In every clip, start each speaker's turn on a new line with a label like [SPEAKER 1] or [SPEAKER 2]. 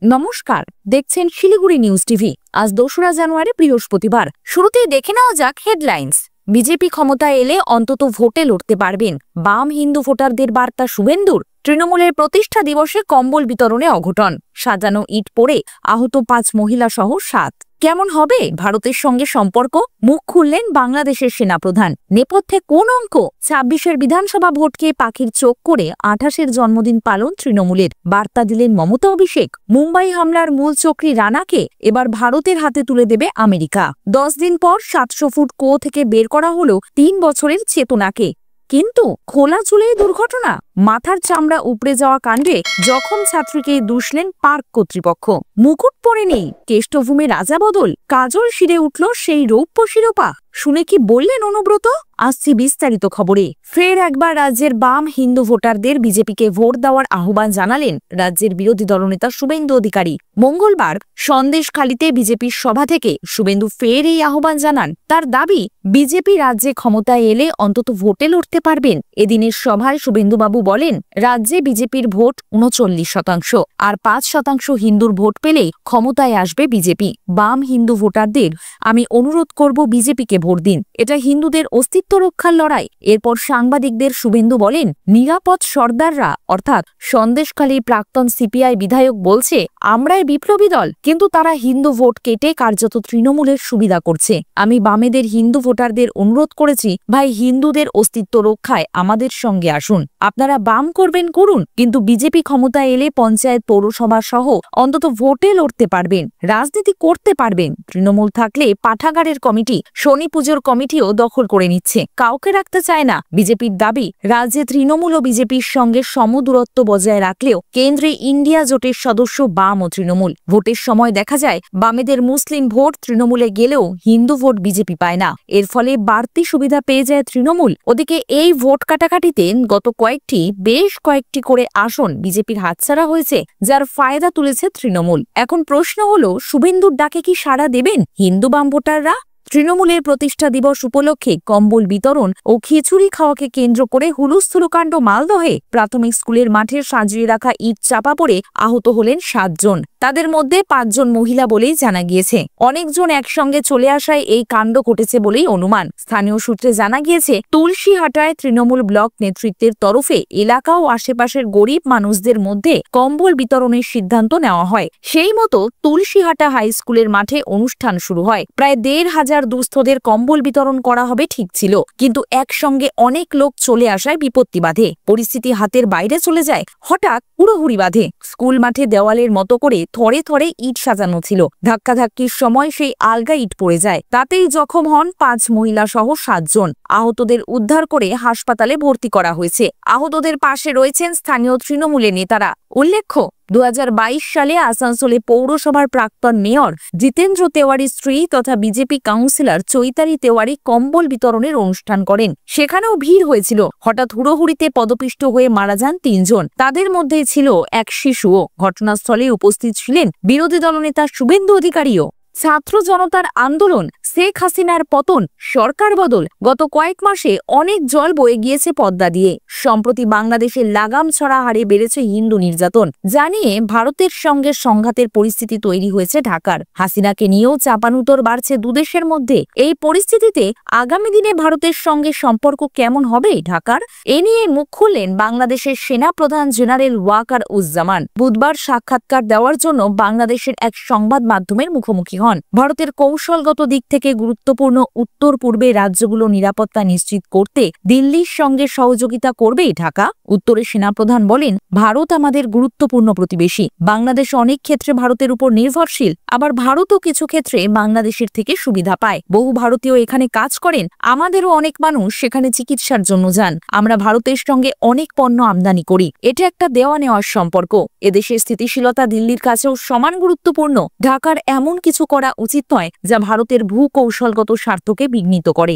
[SPEAKER 1] নমস্কার, দেখছেন Siliguri news TV. আজ 2রা জানুয়ারি বৃহস্পতিবার। শুরুতেই দেখে নেওয়া যাক হেডলাইন্স। বিজেপি ক্ষমতায় এলে অন্তত ভোটে লড়তে পারবেন, বাম হিন্দু ভোটারদের বার্তা শুভেন্দুর। তৃণমূলের প্রতিষ্ঠা দিবসে কম্বল বিতরণে অঘটন, সাজানো ইট পড়ে আহত 5 মহিলা সহ 7। কেমন হবে ভারতের সঙ্গে সম্পর্ক? মুখ খুললেন বাংলাদেশের সেনাপ্রধান। নেপথ্যে কোন অঙ্ক? 26-এর বিধানসভা ভোটকে পাখির চোখ করে 28-এর জন্মদিন পালন তৃণমূলের। বার্তা দিলেন মমতা অভিষেক। মুম্বাই হামলার মূল চক্রী রানাকে এবার ভারতের হাতে তুলে দেবে আমেরিকা। 10 দিন পর 700 ফুট কুয়ো থেকে বের করা হলো 3 বছরের চেতনাকে। কিন্তু খোলা চুলেই দুর্ঘটনা, মাথার চামড়া উপড়ে যাওয়া কাণ্ডে জখম ছাত্রীকে দুষলেন পার্ক কর্তৃপক্ষ। মুকুট পরে নেই, কেষ্টভূমে রাজা বদল, কাজল শিরে উঠল সেই রৌপ্য শিরোপা। শুনে কি বললেন অনুব্রত? আসছি বিস্তারিত খবরে। ফের একবার রাজ্যের বাম হিন্দু ভোটারদের বিজেপিকে ভোট দেওয়ার আহ্বান জানালেন রাজ্যের বিরোধী দলনেতা শুভেন্দু অধিকারী। মঙ্গলবার সন্দেশখালীতে বিজেপির সভা থেকে শুভেন্দু ফের এই আহ্বান জানান। তার দাবি, বিজেপি রাজ্যে ক্ষমতায় এলে অন্তত ভোটে লড়তে পারবেন। এদিনের সভায় শুভেন্দুবাবু বলেন, রাজ্যে বিজেপির ভোট 39%, আর 5% হিন্দুর ভোট পেলেই ক্ষমতায় আসবে বিজেপি। বাম হিন্দু ভোটারদের আমি অনুরোধ করব, বিজেপিকে ভোট দিন। এটা হিন্দুদের অস্তিত্ব রক্ষার লড়াই। এরপর সাংবাদিকদের শুভেন্দু বলেন, নিরাপদ সর্দাররা অর্থাৎ সন্দেশখালীর প্রাক্তন সিপিআই বিধায়ক বলছে আমরাই বিপ্লবী দল, কিন্তু তারা হিন্দু ভোট কেটে কার্যত তৃণমূলের সুবিধা করছে। আমি বামেদের হিন্দু ভোটারদের অনুরোধ করেছি, ভাই হিন্দুদের অস্তিত্ব রক্ষায় আমাদের সঙ্গে আসুন। আপনারা বাম করবেন করুন, কিন্তু বিজেপি ক্ষমতায় এলে পঞ্চায়েত পৌরসভা সহ অন্তত ভোটে লড়তে পারবেন, রাজনীতি করতে পারবেন। তৃণমূল থাকলে পাঠাগারের কমিটি, শনি পুজোর কমিটিও দখল করে নিচ্ছে, কাউকে রাখতে চায় না। বিজেপির দাবি, রাজ্যে তৃণমূল ও বিজেপির সঙ্গে সমদূরত্ব বজায় রাখলেও কেন্দ্রে ইন্ডিয়া জোটের সদস্য বাম ও তৃণমূল। ভোটের সময় দেখা যায় বামেদের মুসলিম ভোট তৃণমূলে গেলেও হিন্দু ভোট বিজেপি পায় না। এর ফলে বাড়তি সুবিধা পেয়ে যায় তৃণমূল। ওদিকে এই ভোট কাটাকাটিতে গত বেশ কয়েকটি করে আসন বিজেপির হাতছাড়া হয়েছে, যার ফায়দা তুলেছে তৃণমূল। এখন প্রশ্ন হলো, শুভেন্দুর ডাকে কি সাড়া দেবেন হিন্দু বাম ভোটাররা? তৃণমূলের প্রতিষ্ঠা দিবস উপলক্ষে কম্বল বিতরণ ও খিচুড়ি খাওয়াকে কেন্দ্র করে হুলস্থুল কাণ্ড মালদহে। প্রাথমিক স্কুলের মাঠে সাজিয়ে রাখা ইট চাপা পড়ে আহত হলেন 7 জন। তাদের মধ্যে 5 জন মহিলা বলেই জানা গিয়েছে। অনেকজন একসঙ্গে চলে আসায় এই কাণ্ড ঘটেছে বলেই অনুমান। স্থানীয় সূত্রে জানা গিয়েছে, তুলসীহাটায় তৃণমূল ব্লক নেতৃত্বের তরফে এলাকা ও আশেপাশের গরিব মানুষদের মধ্যে কম্বল বিতরণের সিদ্ধান্ত নেওয়া হয়। সেই মতো তুলসীহাটা হাই স্কুলের মাঠে অনুষ্ঠান শুরু হয়। প্রায় 1,500 দুস্থদের কম্বল বিতরণ করা হবে ঠিক ছিল, কিন্তু একসঙ্গে অনেক লোক চলে আসায় বিপত্তি বাধে। পরিস্থিতি হাতের বাইরে চলে যায়। হঠাৎ হুড়োহুড়ি বাঁধে। স্কুল মাঠে দেওয়ালের মতো করে থরে থরে ইট সাজানো ছিল। ধাক্কাধাক্কির সময় সেই আলগা ইট পড়ে যায়। তাতেই জখম হন 5 মহিলা সহ 7 জন। আহতদের উদ্ধার করে হাসপাতালে ভর্তি করা হয়েছে। আহতদের পাশে রয়েছেন স্থানীয় তৃণমূলের নেতারা। উল্লেখ্য, 2022 সালে আসানসোলে পৌরসভার প্রাক্তন মেয়র জিতেন্দ্র তেওয়ারির স্ত্রী তথা বিজেপি কাউন্সিলর চৈতালি তেওয়ারি কম্বল বিতরণের অনুষ্ঠান করেন। সেখানেও ভিড় হয়েছিল। হঠাৎ হুড়োহুড়িতে পদপিষ্ট হয়ে মারা যান 3 জন। তাদের মধ্যে ছিল এক শিশুও। ঘটনাস্থলে উপস্থিত ছিলেন বিরোধী দলনেতা শুভেন্দু অধিকারীও। ছাত্র জনতার আন্দোলন, শেখ হাসিনার পতন, সরকার বদল, গত কয়েক মাসে অনেক জল বয়ে গিয়েছে পদ্মা দিয়ে। সম্প্রতি বাংলাদেশের লাগাম ছড়া হারে বেড়েছে হিন্দু নির্যাতন, জানিয়ে ভারতের সঙ্গে সংঘাতের পরিস্থিতি তৈরি হয়েছে ঢাকার। হাসিনাকে নিয়েও চাপানুতর বাড়ছে দুদেশের মধ্যে। এই পরিস্থিতিতে আগামী দিনে ভারতের সঙ্গে সম্পর্ক কেমন হবে ঢাকার? এ নিয়ে মুখ খুললেন বাংলাদেশের সেনা প্রধান জেনারেল ওয়াকার উজ্জামান। বুধবার সাক্ষাৎকার দেওয়ার জন্য বাংলাদেশের এক সংবাদ মাধ্যমের মুখোমুখি হন। ভারতের কৌশলগত দিক থেকে গুরুত্বপূর্ণ উত্তর পূর্বে রাজ্যগুলো নিরাপত্তা নিশ্চিত করতে দিল্লির সঙ্গে সহযোগিতা করবে ঢাকা। উত্তরে সেনাপ্রধান বলেন, ভারত আমাদের গুরুত্বপূর্ণ প্রতিবেশী। বাংলাদেশ অনেক ক্ষেত্রে ভারতের উপর নির্ভরশীল, আবার ভারতও কিছু ক্ষেত্রে বাংলাদেশের থেকে সুবিধা পায়। বহু ভারতীয় এখানে কাজ করেন, আমাদেরও অনেক মানুষ সেখানে চিকিৎসার জন্য যান। আমরা ভারতের সঙ্গে অনেক পণ্য আমদানি করি। এটা একটা দেওয়া নেওয়ার সম্পর্ক। এদেশের স্থিতিশীলতা দিল্লির কাছেও সমান গুরুত্বপূর্ণ। ঢাকার এমন কিছু করা উচিত নয় যা ভারতের ভূ কৌশলগত স্বার্থকে বিঘ্নিত করে।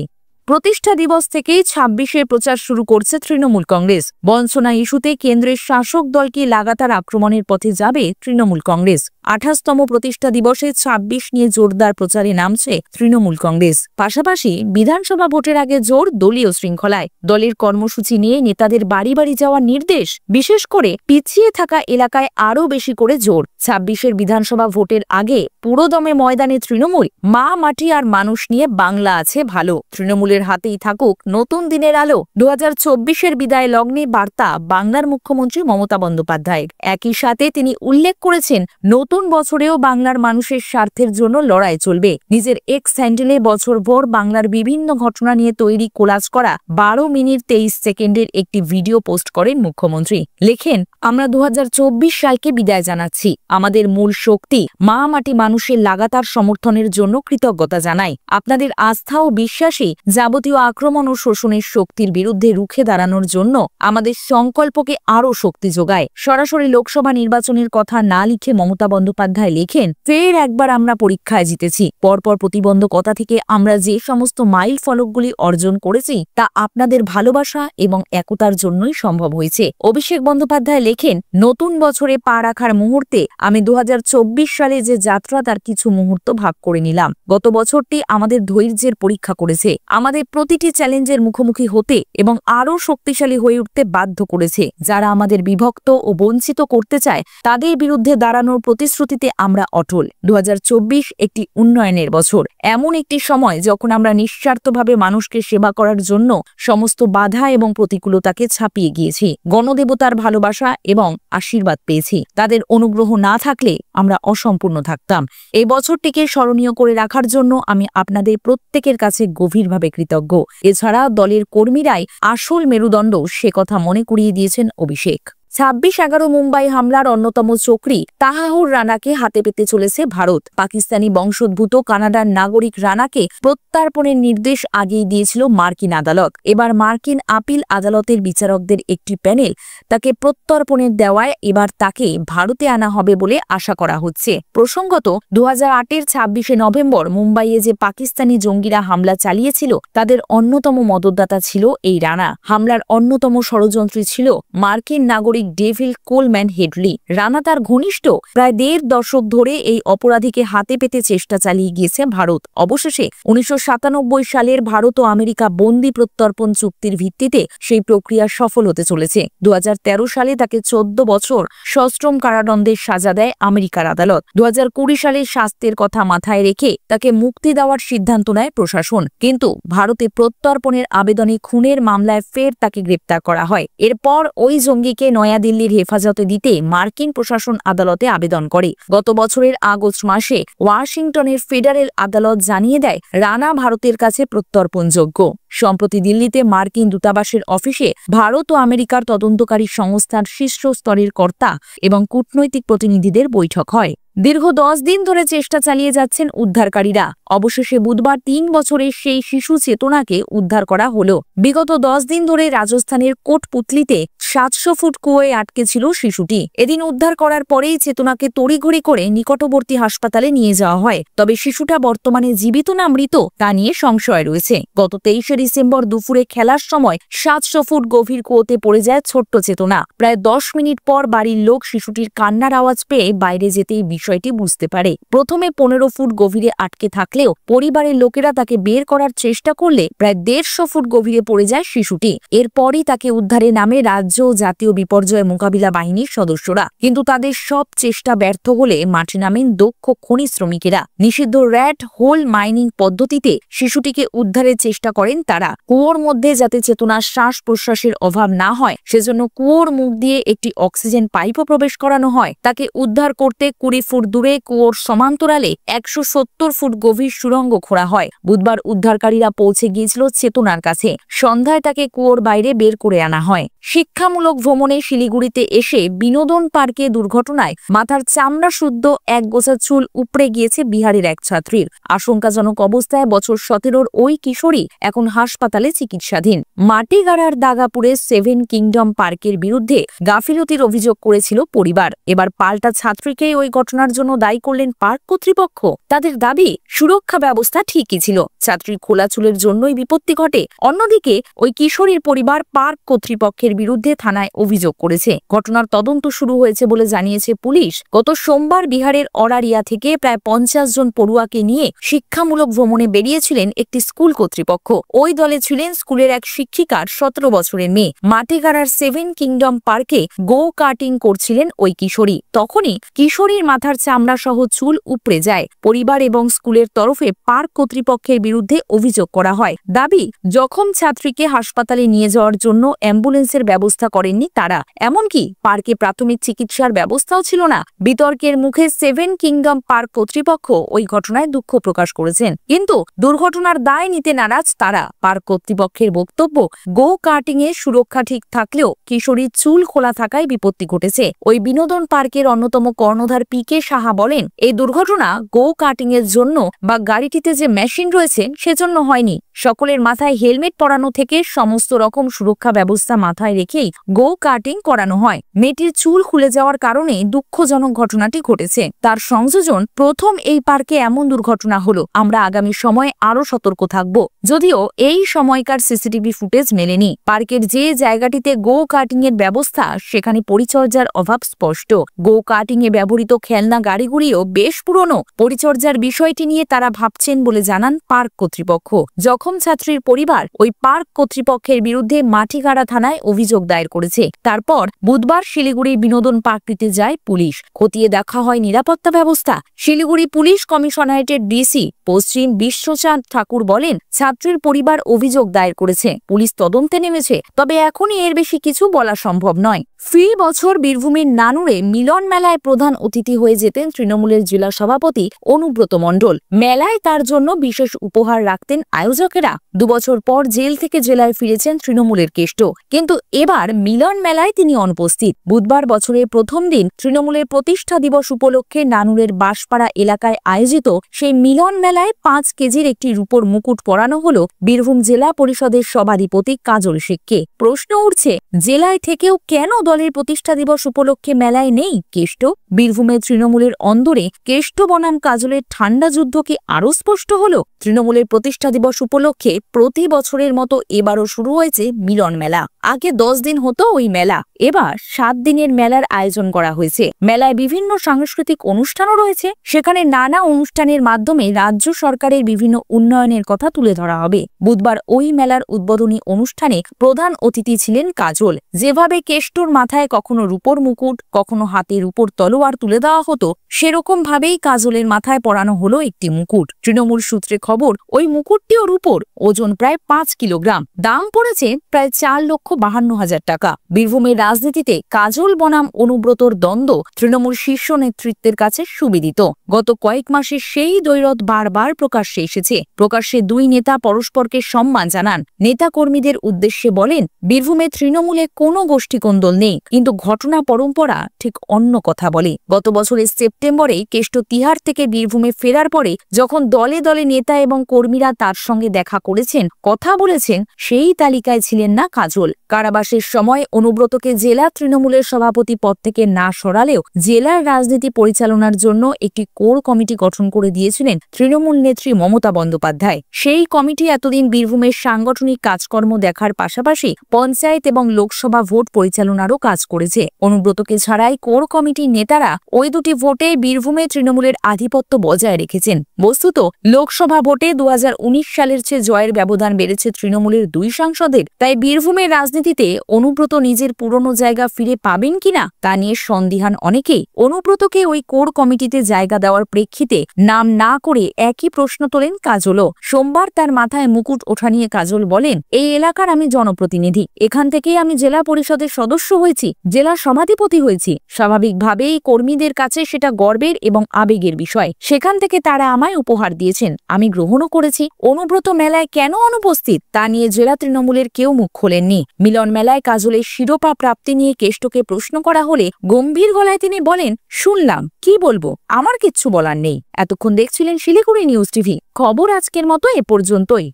[SPEAKER 1] প্রতিষ্ঠা দিবস থেকেই ২৬-এর প্রচার শুরু করছে তৃণমূল কংগ্রেস। বঞ্চনা ইস্যুতে কেন্দ্রের শাসক দলকে লাগাতার আক্রমণের পথে যাবে তৃণমূল কংগ্রেস। ২৮তম প্রতিষ্ঠা দিবসে ২৬ নিয়ে জোরদার প্রচারে নামছে তৃণমূল কংগ্রেস। পাশাপাশি বিধানসভা ভোটের আগে জোর দলীয় শৃঙ্খলায়। দলের কর্মসূচি নিয়ে নেতাদের বাড়ি বাড়ি যাওয়ার নির্দেশ, বিশেষ করে পিছিয়ে থাকা এলাকায় আরও বেশি করে জোর। ২৬-এর বিধানসভা ভোটের আগে পুরোদমে ময়দানে তৃণমূল। মা, মাটি আর মানুষ নিয়ে বাংলা আছে ভালো। তৃণমূলের হাতেই থাকুক নতুন দিনের আলো। ২০২৪-এর বিদায় লগ্নে বার্তা বাংলার মুখ্যমন্ত্রী মমতা বন্দ্যোপাধ্যায়ের। একই সাথে তিনি উল্লেখ করেছেন, নতুন বছরেও বাংলার মানুষের স্বার্থের জন্য লড়াই চলবে। নিজের এক্স হ্যান্ডেলে বছরভর বাংলার বিভিন্ন ঘটনা নিয়ে তৈরি কোলাজ করা ১২ মিনিট ২৩ সেকেন্ডের একটি ভিডিও পোস্ট করেন মুখ্যমন্ত্রী। লেখেন, আমরা ২০২৪ সালকে বিদায় জানাচ্ছি। আমাদের মূল শক্তি মা, মাটি, মানুষের লাগাতার সমর্থনের জন্য কৃতজ্ঞতা জানাই। আপনাদের আস্থা ও বিশ্বাসই যাবতীয় আক্রমণ ও শোষণের শক্তির বিরুদ্ধে রুখে দাঁড়ানোর জন্য আমাদের সংকল্পকে আরও শক্তি যোগায়। সরাসরি লোকসভা নির্বাচনের কথা না লিখে মমতা বন্দ্যোপাধ্যায় লেখেন, ফের একবার আমরা পরীক্ষায় জিতেছি। পরপর প্রতিবন্ধকতা থেকে আমরা যে সমস্ত মাইল ফলকগুলি অর্জন করেছি তা আপনাদের ভালোবাসা এবং একতার জন্যই সম্ভব হয়েছে। অভিষেক বন্দ্যোপাধ্যায় লেখেন, নতুন বছরে পা রাখার মুহূর্তে আমি ২০২৪ সালে যে যাত্রা তার কিছু মুহূর্ত ভাগ করে নিলাম। গত বছরটি আমাদের ধৈর্যের পরীক্ষা করেছে, আমাদের প্রতিটি চ্যালেঞ্জের মুখোমুখি হতে এবং আরও শক্তিশালী হয়ে উঠতে বাধ্য করেছে। যারা আমাদের বিভক্ত ও বঞ্চিত করতে চায় তাদের বিরুদ্ধে দাঁড়ানোর প্রতিশ্রুতিতে আমরা অটল। ২০২৪ একটি উন্নয়নের বছর, এমন একটি সময় যখন আমরা নিঃস্বার্থভাবে মানুষকে সেবা করার জন্য সমস্ত বাধা এবং প্রতিকূলতাকে ছাপিয়ে গিয়েছি। গণদেবতার ভালোবাসা এবং আশীর্বাদ পেয়েছি। তাদের অনুগ্রহ না থাকলে আমরা অসম্পূর্ণ থাকতাম। এই বছরটিকে স্মরণীয় করে রাখার জন্য আমি আপনাদের প্রত্যেকের কাছে গভীরভাবে কৃতজ্ঞ। এছাড়া দলের কর্মীরাই আসল মেরুদণ্ড, সে কথা মনে করিয়ে দিয়েছেন অভিষেক। ২৬/১১ মুম্বাই হামলার অন্যতম চক্রী তাহাহুর রানাকে হাতে পেতে চলেছে ভারত। পাকিস্তানি বংশোদ্ভূত কানাডার নাগরিক রানাকে প্রত্যর্পণের নির্দেশ আগেই দিয়েছিল মার্কিন আদালত। এবার মার্কিন আপিল আদালতের বিচারকদের একটি প্যানেল তাকে প্রত্যর্পণের দেওয়ায় এবার তাকে ভারতে আনা হবে বলে আশা করা হচ্ছে। প্রসঙ্গত, ২০০৮-এর ২৬শে নভেম্বর মুম্বাইয়ে যে পাকিস্তানি জঙ্গিরা হামলা চালিয়েছিল তাদের অন্যতম মদতদাতা ছিল এই রানা। হামলার অন্যতম ষড়যন্ত্রী ছিল মার্কিন নাগরিক ডেভিল কোলম্যান হেডলি। রানা তার ঘনিষ্ঠ। প্রায় ১.৫ দশক ধরে এই অপরাধীকে হাতে পেতে চেষ্টা চালিয়ে গিয়েছে ভারত। অবশেষে ১৯৯৭ সালের ভারত ও আমেরিকা বন্দি প্রত্যর্পণ চুক্তির ভিত্তিতে সেই প্রক্রিয়া সফল হতে চলেছে। ২০১৩ সালে তাকে ১৪ বছর সশ্রম কারাদণ্ডের সাজা দেয় আমেরিকার আদালত। ২০২০ সালে স্বাস্থ্যের কথা মাথায় রেখে তাকে মুক্তি দেওয়ার সিদ্ধান্ত নেয় প্রশাসন। কিন্তু ভারতে প্রত্যর্পণের আবেদনে খুনের মামলায় ফের তাকে গ্রেপ্তার করা হয়। এরপর ওই জঙ্গিকে নয়াদিল্লির হেফাজতে দিতে মার্কিন প্রশাসন আদালতে আবেদন করে। গত বছরের আগস্ট মাসে ওয়াশিংটনের ফেডারেল আদালত জানিয়ে দেয় রানা ভারতের কাছে প্রত্যর্পণযোগ্য। সম্প্রতি দিল্লিতে মার্কিন দূতাবাসের অফিসে ভারত ও আমেরিকার তদন্তকারী সংস্থার শীর্ষ স্তরের কর্তা এবং কূটনৈতিক প্রতিনিধিদের বৈঠক হয়। দীর্ঘ ১০ দিন ধরে চেষ্টা চালিয়ে যাচ্ছেন উদ্ধারকারীরা। অবশেষে বুধবার ৩ বছরের সেই শিশু চেতনাকে উদ্ধার করা হলো। বিগত ১০ দিন ধরে রাজস্থানের কোটপুতলিতে ৭০০ ফুট কুয়োয় আটকে ছিল শিশুটি। এদিন উদ্ধার করার পরেই চেতনাকে তড়িঘড়ি করে নিকটবর্তী হাসপাতালে নিয়ে যাওয়া হয়। তবে শিশুটা বর্তমানে জীবিত না মৃত তা নিয়ে সংশয় রয়েছে। গত ২৩শে ডিসেম্বর দুপুরে খেলার সময় ৭০০ ফুট গভীর কুয়োতে পড়ে যায় ছোট্ট চেতনা। প্রায় ১০ মিনিট পর বাড়ির লোক শিশুটির কান্নার আওয়াজ পেয়ে বাইরে যেতেই বিষয়টি বুঝতে পারে। প্রথমে ১৫ ফুট গভীরে আটকে থাকলেও পরিবারের লোকেরা তাকে বের করার চেষ্টা করলে প্রায় ১৫০ ফুট গভীরে পড়ে যায় শিশুটি। এরপরই তাকে উদ্ধারে নামে রাজ্য ও জাতীয় বিপর্যয় মোকাবিলা বাহিনীর সদস্যরা। কিন্তু তাদের সব চেষ্টা ব্যর্থ হলে মাঠে নামেন দক্ষ খনি শ্রমিকেরা। নিষিদ্ধ র্যাট হোল মাইনিং পদ্ধতিতে শিশুটিকে উদ্ধারের চেষ্টা করেন তারা। কুয়োর মধ্যে যাতে চেতনার শ্বাস প্রশ্বাসের অভাব না হয় সেজন্য কুয়োর মুখ দিয়ে একটি অক্সিজেন পাইপও প্রবেশ করানো হয়। তাকে উদ্ধার করতে ২০ ফুট দূরে কুয়োর সমান্তরালে ১৭০ ফুট গভীর সুড়ঙ্গ খোঁড়া হয়। বুধবার উদ্ধারকারীরা পৌঁছে গিয়েছিল চেতনার কাছে। সন্ধ্যায় তাকে কুয়োর বাইরে বের করে আনা হয়। শিক্ষামূলক ভ্রমণে শিলিগুড়িতে এসে বিনোদন পার্কে দুর্ঘটনায় মাথার চামড়া শুদ্ধ এক গোছা চুল উপড়ে গিয়েছে বিহারের এক ছাত্রীর। আশঙ্কাজনক অবস্থায় বছর ১৭ ওই কিশোরী এখন হাসপাতালে চিকিৎসাধীন। মাটিগাড়ার দাগাপুরে 7 কিংডম পার্কের বিরুদ্ধে গাফিলতির অভিযোগ করেছিল পরিবার। এবার পাল্টা ছাত্রীকেই ওই ঘটনার জন্য দায়ী করলেন পার্ক কর্তৃপক্ষ। তাদের দাবি, সুরক্ষা সুরক্ষা ব্যবস্থা ঠিকই ছিল, ছাত্রীর খোলা চুলের জন্যই বিপত্তি ঘটে। অন্যদিকে ওই কিশোরীর পরিবার পার্ক কর্তৃপক্ষের বিরুদ্ধে থানায় অভিযোগ করেছে। ঘটনার তদন্ত শুরু হয়েছে বলে জানিয়েছে পুলিশ। গত সোমবার বিহারের অরারিয়া থেকে প্রায় 50 জন পড়ুয়াকে নিয়ে শিক্ষামূলক ভ্রমণে বেরিয়েছিলেন একটি স্কুল কর্তৃপক্ষ। ওই দলে ছিলেন স্কুলের এক শিক্ষিকার 17 বছরের মেয়ে। মাটিগাড়ার 7 কিংডম পার্কে গো কাটিং করছিলেন ওই কিশোরী। তখনই কিশোরীর মাথার চামড়া সহ চুল উপড়ে যায়। পরিবার এবং স্কুলের তরফে পার্ক কর্তৃপক্ষের বিরুদ্ধে অভিযোগ করা হয়। দাবি, জখম ছাত্রীকে হাসপাতালে নিয়ে যাওয়ার জন্য অ্যাম্বুলেন্সের ব্যবস্থা করেননি তারা। এমনকি পার্কে প্রাথমিক চিকিৎসার ব্যবস্থাও ছিল না। বিতর্কের মুখে 7 কিংডম পার্ক কর্তৃপক্ষ ওই ঘটনায় দুঃখ প্রকাশ করেছেন, কিন্তু দুর্ঘটনার দায় নিতে নারাজ তারা। পার্ক কর্তৃপক্ষের বক্তব্য, গো কাটিং এ সুরক্ষা ঠিক থাকলেও কিশোরীর চুল খোলা থাকায় বিপত্তি ঘটেছে। ওই বিনোদন পার্কের অন্যতম কর্ণধার পিকে সাহা বলেন, এই দুর্ঘটনা গো কাটিং এর জন্য বা গাড়িটিতে যে মেশিন রয়েছে সেজন্য হয়নি। সকলের মাথায় হেলমেট পরানো থেকে সমস্ত রকম সুরক্ষা ব্যবস্থা মাথায় রেখেই গো কাটিং করানো হয়। মেয়েটির চুল খুলে যাওয়ার কারণে দুঃখজনক ঘটনাটি ঘটেছে। তার সংযোজন, প্রথম এই পার্কে এমন দুর্ঘটনা হলো। আমরা আগামী সময়ে আরো সতর্ক থাকব। যদিও এই সময়কার সিসিটিভি ফুটেজ মেলেনি। পার্কের যে জায়গাটিতে গো কাটিং এর ব্যবস্থা সেখানে পরিচর্যার অভাব স্পষ্ট। গো কাটিং এ ব্যবহৃত খেলনা গাড়িগুলিও বেশ পুরনো। পরিচর্যার বিষয়টি নিয়ে তারা ভাবছেন বলে জানান পার্ক কর্তৃপক্ষ। জখম ছাত্রীর পরিবার ওই পার্ক কর্তৃপক্ষের বিরুদ্ধে মাটিগাড়া থানায় অভিযোগ দায়ের করেছে। তারপর বুধবার শিলিগুড়ি বিনোদন পার্কটিতে যায় পুলিশ। খতিয়ে দেখা হয় নিরাপত্তা ব্যবস্থা। শিলিগুড়ি পুলিশ কমিশনারেটের ডিসি পশ্চিম বিশ্বচাঁদ ঠাকুর বলেন, ছাত্রীর পরিবার অভিযোগ দায়ের করেছে, পুলিশ তদন্তে নেমেছে, তবে এখনই এর বেশি কিছু বলা সম্ভব নয়। ফি বছর বীরভূমের নানুরে মিলন মেলায় প্রধান অতিথি হয়ে যেতেন তৃণমূলের জেলা সভাপতি অনুব্রত মণ্ডল। মেলায় তার জন্য বিশেষ উপহার রাখতেন আয়োজকেরা। 2 বছর পর জেল থেকে জেলায় ফিরেছেন তৃণমূলের কেষ্ট, কিন্তু এবার মিলন মেলায় তিনি অনুপস্থিত। বুধবার বছরের প্রথম দিন তৃণমূলের প্রতিষ্ঠা দিবস উপলক্ষে নানুরের বাঁশপাড়া এলাকায় আয়োজিত সেই মিলন মেলায় 5 কেজির একটি রূপোর মুকুট পরানো হল বীরভূম জেলা পরিষদের সভাধিপতি কাজল শেখকে। প্রশ্ন উঠছে, জেলায় থেকেও কেন দলের প্রতিষ্ঠা দিবস উপলক্ষে মেলায় নেই কেষ্ট? বীরভূমের তৃণমূলের অন্দরে কেষ্ট বনাম কাজলের ঠান্ডা যুদ্ধ কি আরো স্পষ্ট হল? তৃণমূলের প্রতিষ্ঠা দিবস উপলক্ষে প্রতি বছরের মতো এবারও শুরু হয়েছে মিলন মেলা। আগে 10 দিন হতো ওই মেলা, এবার 7 দিনের মেলার আয়োজন করা হয়েছে। মেলায় বিভিন্ন সাংস্কৃতিক অনুষ্ঠানও রয়েছে। সেখানে নানা অনুষ্ঠানের মাধ্যমে রাজ্য সরকারের বিভিন্ন উন্নয়নের কথা তুলে ধরা হবে। বুধবার ওই মেলার উদ্বোধনী অনুষ্ঠানে প্রধান অতিথি ছিলেন কাজল। যেভাবে কেষ্টর মাথায় কখনো রূপোর মুকুট, কখনো হাতের উপর তলোয়ার তুলে দেওয়া হতো, সেরকম ভাবেই কাজলের মাথায় পরানো হলো একটি মুকুট। তৃণমূল সূত্রে খবর, ওই মুকুটটিও রূপোর, ওজন প্রায় 5 কিলোগ্রাম, দাম পড়েছে প্রায় 4,52,000 টাকা। বীরভূমের রাজনীতিতে কাজল বনাম অনুব্রতর দ্বন্দ্ব তৃণমূল শীর্ষ নেতৃত্বের কাছে সুবিদিত। গত কয়েক মাসে সেই দ্বৈরথ বারবার প্রকাশ্যে এসেছে। প্রকাশ্যে দুই নেতা পরস্পরকে সম্মান জানান। নেতা কর্মীদের উদ্দেশ্যে বলেন, বীরভূমে তৃণমূলে কোনো গোষ্ঠীকোন্দল নেই, কিন্তু ঘটনা পরম্পরা ঠিক অন্য কথা বলে। গত বছরের সেপ্টেম্বরে কেষ্ট তিহার থেকে বীরভূমে ফেরার পরে যখন দলে দলে নেতা এবং কর্মীরা তার সঙ্গে দেখা করেছেন, কথা বলেছেন, সেই তালিকায় ছিলেন না কাজল। কারাবাসের সময় অনুব্রতকে জেলা তৃণমূলের সভাপতি পদ থেকে না সরালেও জেলার রাজনীতি পরিচালনার জন্য একটি কোর কমিটি গঠন করে দিয়েছিলেন তৃণমূল নেত্রী মমতা বন্দ্যোপাধ্যায়। সেই কমিটি এতদিন বীরভূমের সাংগঠনিক কাজকর্ম দেখার পাশাপাশি পঞ্চায়েত এবং লোকসভা ভোট পরিচালনারও কাজ করেছে। অনুব্রতকে ছাড়াই কোর কমিটির নেতারা ওই দুটি ভোটে বীরভূমে তৃণমূলের আধিপত্য বজায় রেখেছেন। বস্তুত লোকসভা ভোটে 2019 সালের চেয়ে জয়ের ব্যবধান বেড়েছে তৃণমূলের 2 সাংসদের। তাই বীরভূমের রাজনীতিতে অনুব্রত নিজের পুরনো জায়গা ফিরে পাবেন কিনা তা নিয়ে সন্দিহান অনেকেই। অনুব্রতকে ওই কোর কমিটিতে জায়গা দেওয়ার প্রেক্ষিতে নাম না করে একই প্রশ্ন তোলেন কাজলও। সোমবার তার মাথায় মুকুট ওঠা নিয়ে কাজল বলেন, এই এলাকার আমি জনপ্রতিনিধি, এখান থেকেই আমি জেলা পরিষদের সদস্য হয়েছি, জেলা সভাধিপতি হয়েছি। স্বাভাবিকভাবেই কর্মীদের কাছে সেটা গর্বের এবং আবেগের বিষয়। সেখান থেকে তারা আমায় উপহার দিয়েছেন, আমি গ্রহণও করেছি। অনুব্রত মেলায় কেন অনুপস্থিত তা নিয়ে জেলা তৃণমূলের কেউ মুখ খোলেননি। মিলন মেলায় কাজলের শিরোপা প্রাপ্তি নিয়ে কেষ্টকে প্রশ্ন করা হলে গম্ভীর গলায় তিনি বলেন, শুনলাম, কি বলবো, আমার কিচ্ছু বলার নেই। এতক্ষণ দেখছিলেন শিলিগুড়ি নিউজ টিভি। খবর আজকের মতো এ পর্যন্তই।